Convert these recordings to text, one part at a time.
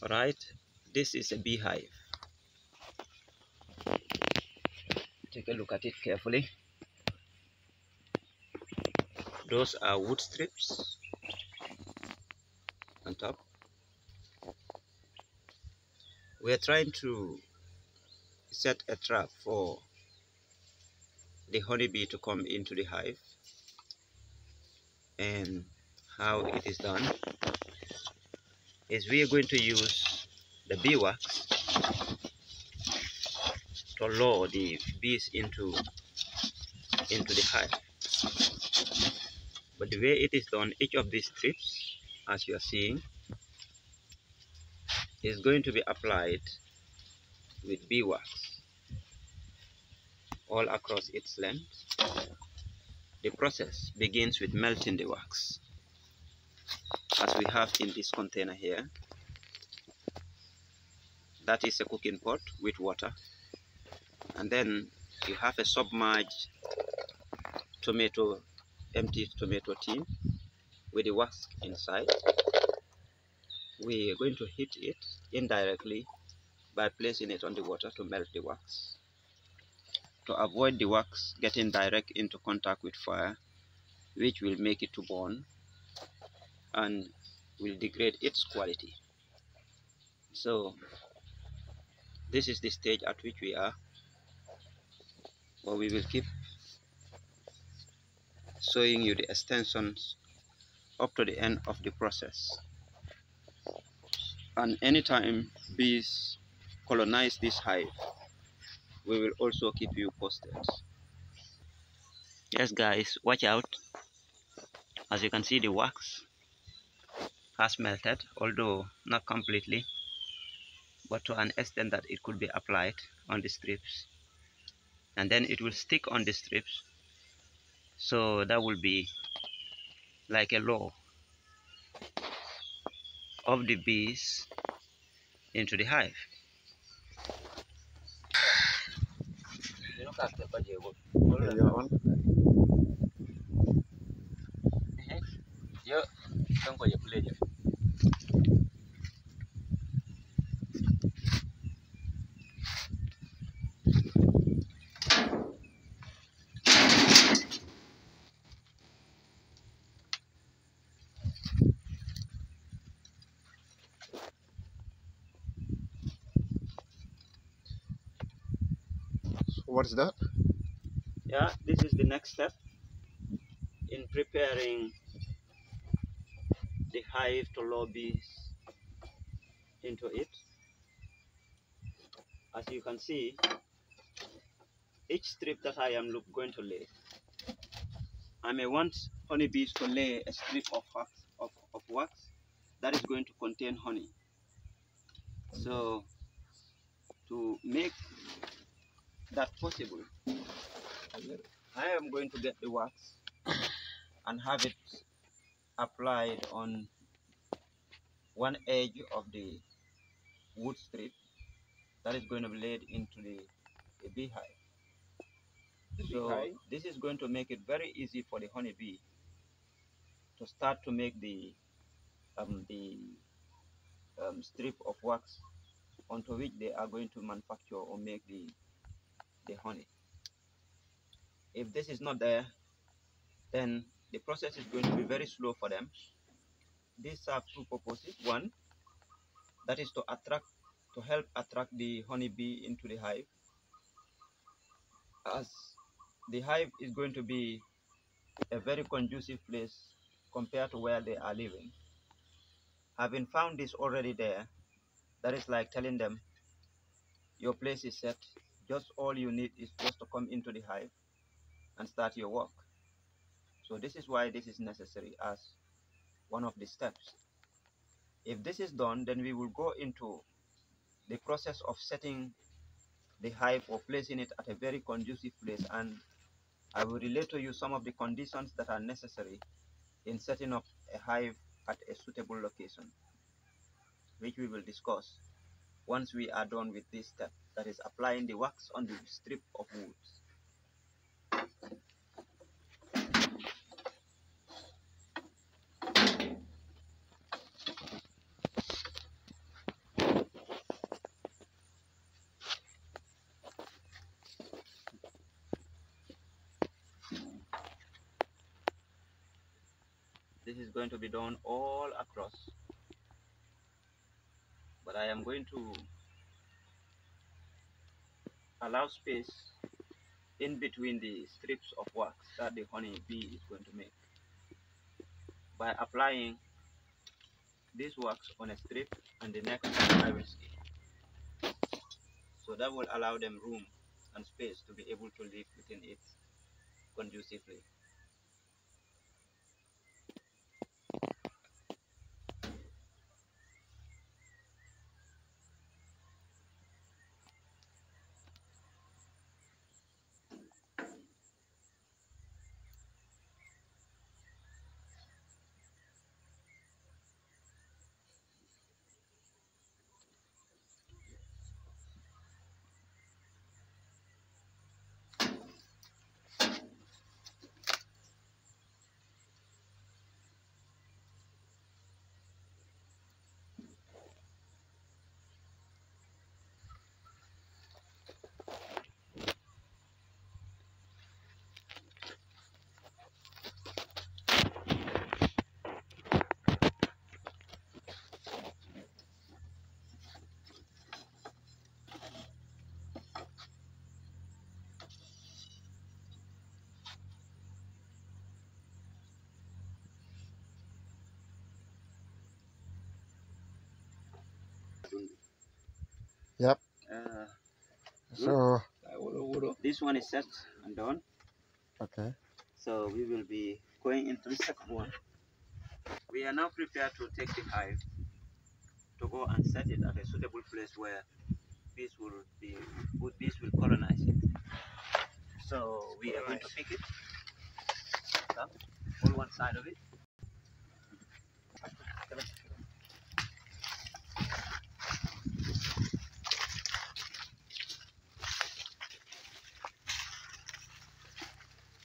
Alright, this is a beehive. Take a look at it carefully. Those are wood strips on top. We are trying to set a trap for the honeybee to come into the hive, and how it is done is we are going to use the beeswax to lure the bees into the hive. But the way it is done, each of these strips, as you are seeing, is going to be applied with beeswax all across its length. The process begins with melting the wax, as we have in this container here. That is a cooking pot with water, and then you have a submerged empty tomato tin with the wax inside. We are going to heat it indirectly by placing it on the water to melt the wax, to avoid the wax getting direct into contact with fire, which will make it to burn and will degrade its quality. So this is the stage at which we are, but we will keep showing you the extensions up to the end of the process. And anytime bees colonize this hive, we will also keep you posted. Yes guys, watch out. As you can see, the wax has melted, although not completely, but to an extent that it could be applied on the strips, and then it will stick on the strips. So that will be like a lure of the bees into the hive. What is that? Yeah, this is the next step in preparing the hive to lure bees into it. As you can see, each strip that I am going to lay, I may want honeybees to lay a strip of wax that is going to contain honey. So to make that possible, I am going to get the wax and have it applied on one edge of the wood strip that is going to be laid into the beehive. So this is going to make it very easy for the honeybee to start to make the strip of wax onto which they are going to manufacture or make the honey. If this is not there, then the process is going to be very slow for them. These serve two purposes. One, that is to help attract the honeybee into the hive, as the hive is going to be a very conducive place compared to where they are living. Having found this already there, that is like telling them your place is set. Just all you need is just to come into the hive and start your work. So this is why this is necessary as one of the steps. If this is done, then we will go into the process of setting the hive or placing it at a very conducive place, and I will relate to you some of the conditions that are necessary in setting up a hive at a suitable location, which we will discuss once we are done with this step, that is applying the wax on the strip of wood. this is going to be done all across, but I am going to allow space in between the strips of wax that the honey bee is going to make by applying this wax on a strip, and the next I will skip. So that will allow them room and space to be able to live within it conducively. Yep. So, This one is set and done. okay. So we will be going into the second one. We are now prepared to take the hive to go and set it at a suitable place where bees will colonize it. So we are going to pick it up, hold one side of it.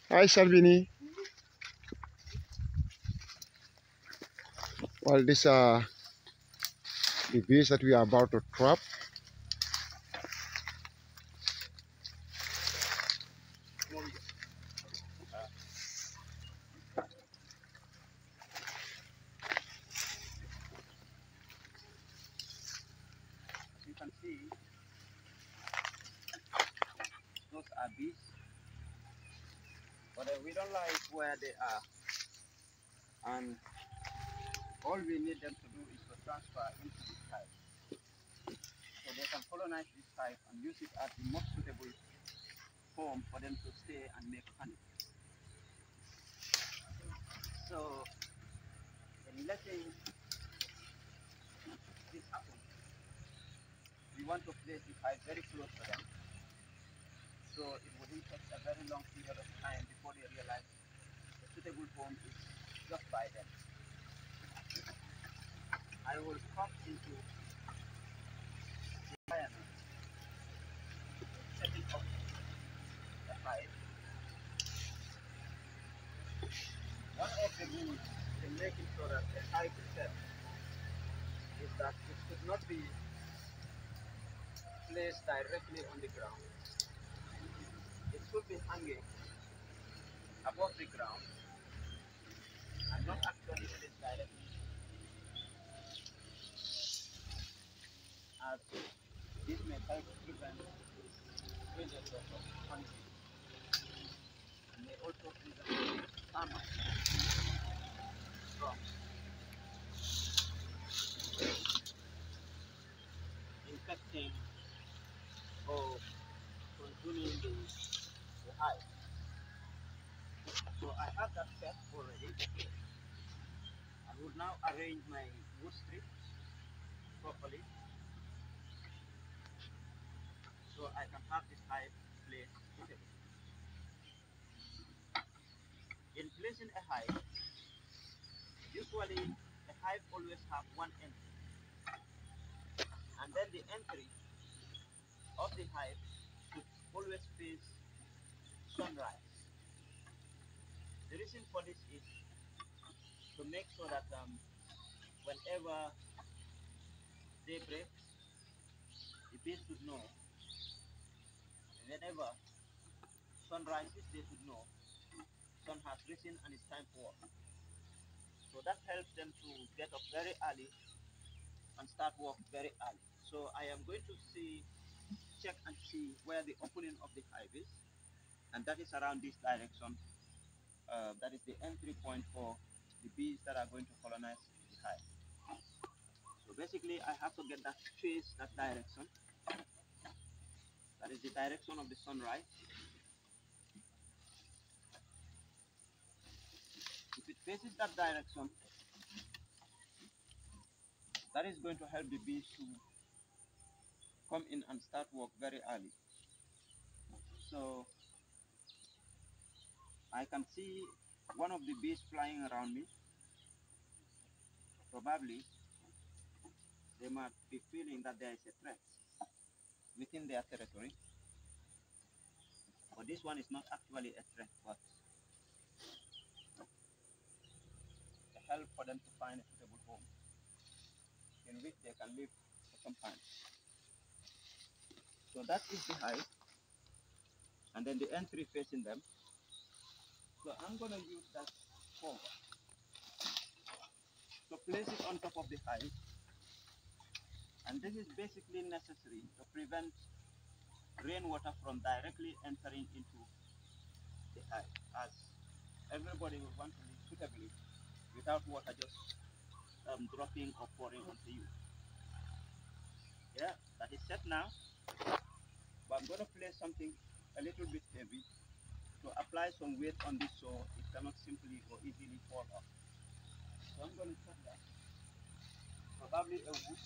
Hi, Salvini. Well, these are the bees that we are about to trap. As you can see, those are bees, but we don't like where they are. And all we need them to do is to transfer into this hive. So they can colonize this hive and use it as the most suitable home for them to stay and make honey. So in letting this happen, we want to place the hive very close to them. So it wouldn't take a very long period of time before they realize the suitable home is just by them. I will come into the environment, setting up the hive. One of the rules in making sure that the hive is set is that it should not be placed directly on the ground. It should be hanging above the ground and not actually placed directly, as this may help prevent predators of honey and may also prevent termites from infecting or consuming the hive. So I have that set already. I would now arrange my wood strips properly so I can have this hive placed suitably. In placing a hive, usually the hive always have one entry, and then the entry of the hive should always face sunrise. The reason for this is to make sure that whenever day breaks, the bees should know. Whenever sun rises, they should know sun has risen and it's time for work. So So that helps them to get up very early and start work very early. So I am going to check and see where the opening of the hive is, and that is around this direction. That is the entry point for the bees that are going to colonize the hive. So basically, I have to get that face that direction. That is the direction of the sunrise. If it faces that direction, that is going to help the bees to come in and start work very early. So I can see one of the bees flying around me. Probably they might be feeling that there is a threat within their territory. But this one is not actually a threat, but a help for them to find a suitable home in which they can live for some time. So that is the hive, and then the entry facing them. So I'm going to use that fork to place it on top of the hive, and this is basically necessary to prevent rainwater from directly entering into the hive, as everybody will want to live suitably without water just dropping or pouring onto you. Yeah, that is set now, but I'm going to place something a little bit heavy to apply some weight on this so it cannot simply or easily fall off. So I'm going to set that, probably a wood,